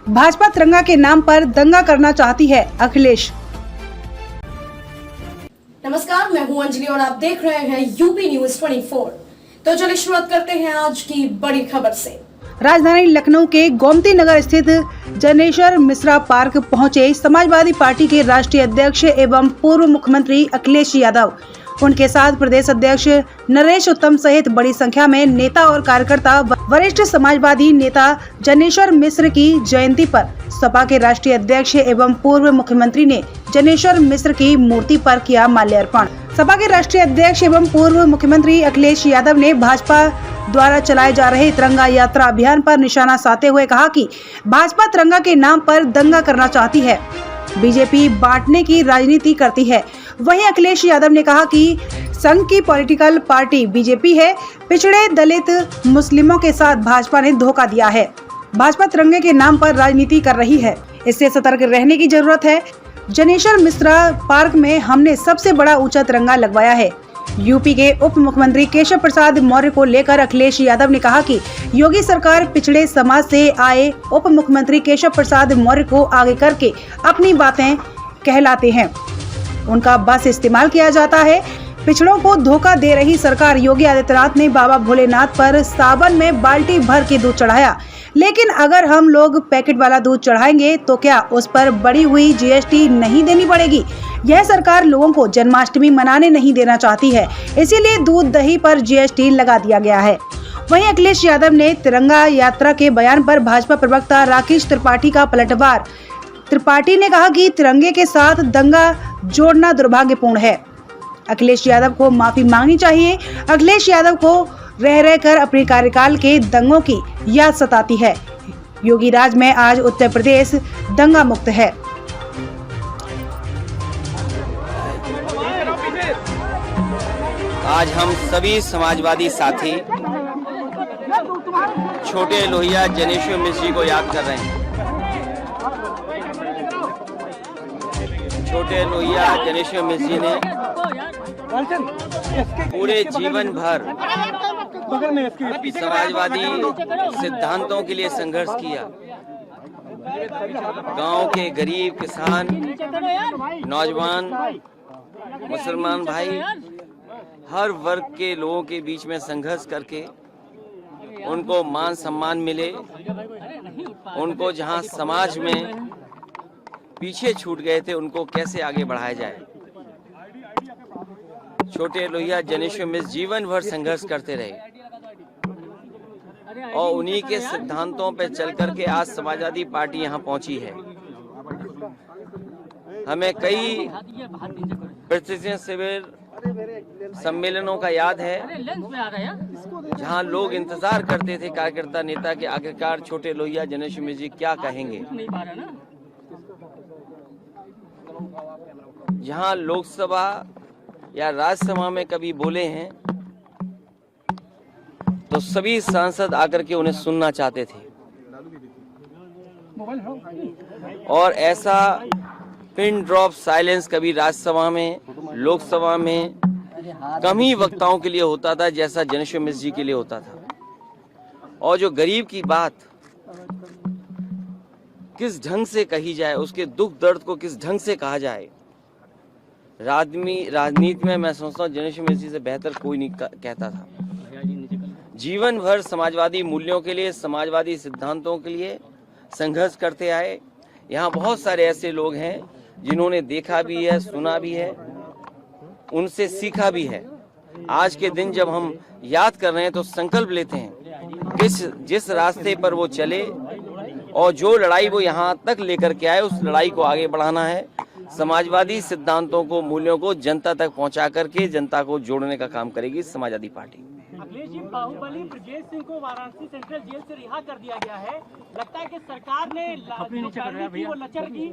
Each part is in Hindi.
भाजपा तिरंगा के नाम पर दंगा करना चाहती है अखिलेश। नमस्कार, मैं हूं अंजलि और आप देख रहे हैं यूपी न्यूज 24। तो चलिए शुरुआत करते हैं आज की बड़ी खबर से। राजधानी लखनऊ के गोमती नगर स्थित जनेश्वर मिश्रा पार्क पहुंचे समाजवादी पार्टी के राष्ट्रीय अध्यक्ष एवं पूर्व मुख्यमंत्री अखिलेश यादव। उनके साथ प्रदेश अध्यक्ष नरेश उत्तम सहित बड़ी संख्या में नेता और कार्यकर्ता। वरिष्ठ समाजवादी नेता जनेश्वर मिश्र की जयंती पर सपा के राष्ट्रीय अध्यक्ष एवं पूर्व मुख्यमंत्री ने जनेश्वर मिश्र की मूर्ति पर किया माल्यार्पण। सपा के राष्ट्रीय अध्यक्ष एवं पूर्व मुख्यमंत्री अखिलेश यादव ने भाजपा द्वारा चलाए जा रहे तिरंगा यात्रा अभियान पर निशाना साधते हुए कहा कि भाजपा तिरंगा के नाम पर दंगा करना चाहती है, बीजेपी बांटने की राजनीति करती है। वहीं अखिलेश यादव ने कहा कि संघ की पॉलिटिकल पार्टी बीजेपी है, पिछड़े दलित मुस्लिमों के साथ भाजपा ने धोखा दिया है। भाजपा तिरंगे के नाम पर राजनीति कर रही है, इससे सतर्क रहने की जरूरत है। जनेश्वर मिश्रा पार्क में हमने सबसे बड़ा ऊंचा तिरंगा लगवाया है। यूपी के उप मुख्यमंत्री केशव प्रसाद मौर्य को लेकर अखिलेश यादव ने कहा कि योगी सरकार पिछड़े समाज से आए उप मुख्यमंत्री केशव प्रसाद मौर्य को आगे करके अपनी बातें कहलाते हैं, उनका बस इस्तेमाल किया जाता है। पिछड़ों को धोखा दे रही सरकार योगी आदित्यनाथ ने बाबा भोलेनाथ पर सावन में बाल्टी भर के दूध चढ़ाया, लेकिन अगर हम लोग पैकेट वाला दूध चढ़ाएंगे तो क्या उस पर बढ़ी हुई जीएसटी नहीं देनी पड़ेगी? यह सरकार लोगों को जन्माष्टमी मनाने नहीं देना चाहती है, इसीलिए दूध दही पर जीएसटी लगा दिया गया है। वहीं अखिलेश यादव ने तिरंगा यात्रा के बयान पर भाजपा प्रवक्ता राकेश त्रिपाठी का पलटवार। त्रिपाठी ने कहा कि तिरंगे के साथ दंगा जोड़ना दुर्भाग्यपूर्ण है। अखिलेश यादव को माफी मांगनी चाहिए। अखिलेश यादव को रह रहकर अपने कार्यकाल के दंगों की याद सताती है। योगी राज में आज उत्तर प्रदेश दंगा मुक्त है। आज हम सभी समाजवादी साथी छोटे लोहिया जनेश्वर मिश्र जी को याद कर रहे हैं। छोटे लोहिया जनेश्वर मिश्र जी ने पूरे जीवन भर समाजवादी सिद्धांतों के लिए संघर्ष किया। गांव के गरीब किसान, नौजवान, मुसलमान भाई, हर वर्ग के लोगों के बीच में संघर्ष करके उनको मान सम्मान मिले, उनको जहां समाज में पीछे छूट गए थे उनको कैसे आगे बढ़ाया जाए। छोटे लोहिया जनेश्वर मिश्र जीवन भर संघर्ष करते रहे और उन्हीं के सिद्धांतों पर चल करके आज समाजवादी पार्टी यहाँ पहुंची है। हमें कई प्रतिष्ठित शिविर सम्मेलनों का याद है जहां लोग इंतजार करते थे कार्यकर्ता नेता के आखिरकार छोटे लोहिया जनेश्वर मिश्र जी क्या कहेंगे। जहां लोकसभा या राज्यसभा में कभी बोले हैं तो सभी सांसद आकर के उन्हें सुनना चाहते थे और ऐसा पिन ड्रॉप साइलेंस कभी राज्यसभा में, लोकसभा में कम ही वक्ताओं के लिए होता था जैसा जनेश्वर मिश्र जी के लिए होता था। और जो गरीब की बात किस ढंग से कही जाए, उसके दुख दर्द को किस ढंग से कहा जाए, राजनीति में मैं समझता हूँ जनेश्वर मिश्र जी से बेहतर कोई नहीं कहता था। जीवन भर समाजवादी मूल्यों के लिए, समाजवादी सिद्धांतों के लिए संघर्ष करते आए। यहाँ बहुत सारे ऐसे लोग हैं जिन्होंने देखा भी है, सुना भी है, उनसे सीखा भी है। आज के दिन जब हम याद कर रहे हैं तो संकल्प लेते हैं जिस रास्ते पर वो चले और जो लड़ाई वो यहाँ तक लेकर के आए उस लड़ाई को आगे बढ़ाना है। समाजवादी सिद्धांतों को, मूल्यों को जनता तक पहुंचा करके जनता को जोड़ने का काम करेगी समाजवादी पार्टी। अखिलेश जी, बाहुबली ब्रजेश सिंह को वाराणसी सेंट्रल जेल से रिहा कर दिया गया है। लगता है कि सरकार ने वो लचर की।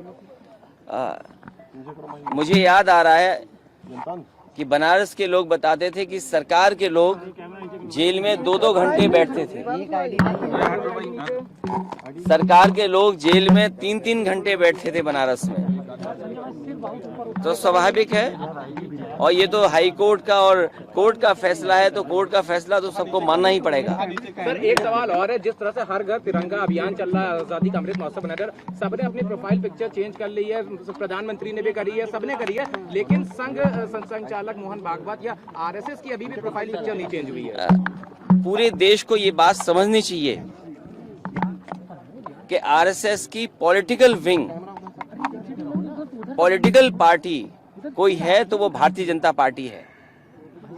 मुझे याद आ रहा है कि बनारस के लोग बताते थे कि सरकार के लोग जेल में 2-2 घंटे बैठते थे। सरकार के लोग जेल में 3-3 घंटे बैठते थे बनारस में। तो स्वाभाविक है और ये तो हाई कोर्ट का और कोर्ट का फैसला है, तो कोर्ट का फैसला तो सबको मानना ही पड़ेगा। सर एक सवाल और है, जिस तरह से हर घर तिरंगा अभियान चल रहा है, आजादी का अमृत महोत्सव बनाकर सबने अपनी प्रोफाइल पिक्चर चेंज कर ली है, प्रधानमंत्री ने भी करी है, सबने करी है, लेकिन संघ संचालक मोहन भागवत या आरएसएस की अभी भी प्रोफाइल पिक्चर नहीं चेंज हुई है। पूरे देश को ये बात समझनी चाहिए कि आरएसएस की पॉलिटिकल विंग, पॉलिटिकल पार्टी कोई है तो वो भारतीय जनता पार्टी है।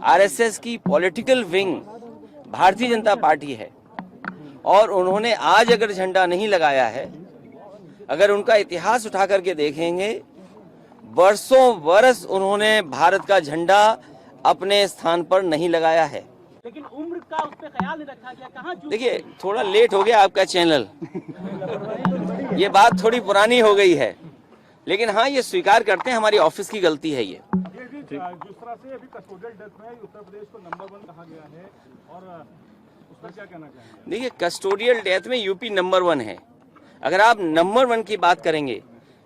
आरएसएस की political wing Bharatiya Janata party है, और उन्होंने आज अगर झंडा नहीं लगाया है, अगर उनका इतिहास उठा करके देखेंगे, बरसों बरस उन्होंने भारत का झंडा अपने स्थान पर नहीं लगाया है। लेकिन उम्र का उस पर ख्याल नहीं रखा गया, कहाँ चूक देखिए, थोड़ा लेट हो गया आपका चैनल, ये बात थोड़ी पुरानी हो गई है, लेकिन हाँ, ये स्वीकार करते हैं, हमारी ऑफिस की गलती है ये। जिस तरह से अभी कस्टोडियल डेथ में उत्तर प्रदेश को नंबर 1 कहा गया है, और उस पर क्या कहना चाहेंगे? देखिए, कस्टोडियल डेथ में यूपी नंबर 1 है। अगर आप नंबर 1 की बात करेंगे,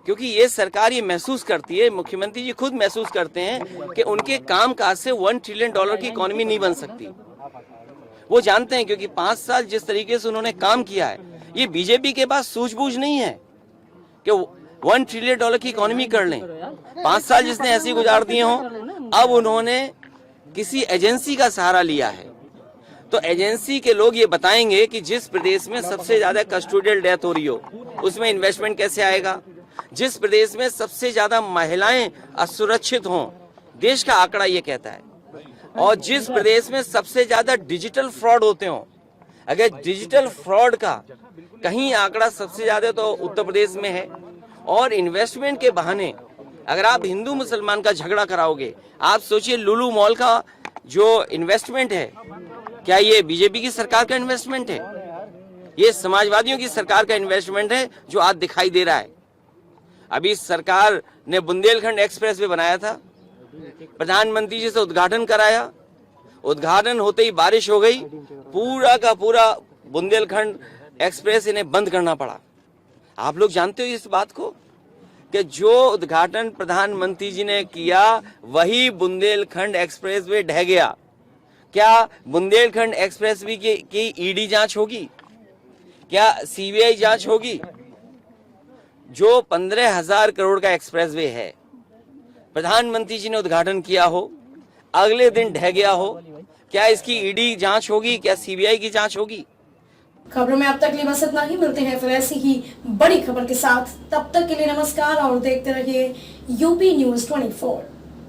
क्योंकि ये सरकार ये महसूस करती है, मुख्यमंत्री जी खुद महसूस करते हैं कि उनके काम काज से $1 ट्रिलियन की इकोनॉमी नहीं बन सकती। वो जानते हैं, क्योंकि 5 साल जिस तरीके से उन्होंने काम किया है, ये बीजेपी के पास सूझबूझ नहीं है कि $1 ट्रिलियन की इकोनॉमी कर लें। 5 साल जिसने ऐसे गुजार दिए हों, अब उन्होंने किसी एजेंसी का सहारा लिया है, तो एजेंसी के लोग ये बताएंगे कि जिस प्रदेश में सबसे ज्यादा कस्टोडियल डेथ हो रही हो, उसमें इन्वेस्टमेंट कैसे आएगा। जिस प्रदेश में सबसे ज्यादा महिलाएं असुरक्षित हों, देश का आंकड़ा ये कहता है, और जिस प्रदेश में सबसे ज्यादा डिजिटल फ्रॉड होते हो, अगर डिजिटल फ्रॉड का कहीं आंकड़ा सबसे ज्यादा तो उत्तर प्रदेश में है। और इन्वेस्टमेंट के बहाने अगर आप हिंदू मुसलमान का झगड़ा कराओगे, आप सोचिए लुलु मॉल का जो इन्वेस्टमेंट है, क्या ये बीजेपी की सरकार का इन्वेस्टमेंट है? ये समाजवादियों की सरकार का इन्वेस्टमेंट है जो आज दिखाई दे रहा है। अभी सरकार ने बुंदेलखंड एक्सप्रेस वे बनाया था, प्रधानमंत्री जी से उद्घाटन कराया, उद्घाटन होते ही बारिश हो गई, पूरा का पूरा बुंदेलखंड एक्सप्रेस इन्हें बंद करना पड़ा। आप लोग जानते हो इस बात को कि जो उद्घाटन प्रधानमंत्री जी ने किया, वही बुंदेलखंड एक्सप्रेस वे ढह गया। क्या बुंदेलखंड एक्सप्रेस वे की ईडी जांच होगी? क्या सीबीआई जांच होगी? जो 15,000 करोड़ का एक्सप्रेस वे है, प्रधानमंत्री जी ने उद्घाटन किया हो, अगले दिन ढह गया हो, क्या इसकी ईडी जांच होगी? क्या सीबीआई की जांच होगी? खबरों में अब तक लिए बस इतना ही। मिलते हैं फिर ऐसी ही बड़ी खबर के साथ, तब तक के लिए नमस्कार और देखते रहिए यूपी न्यूज़ 24।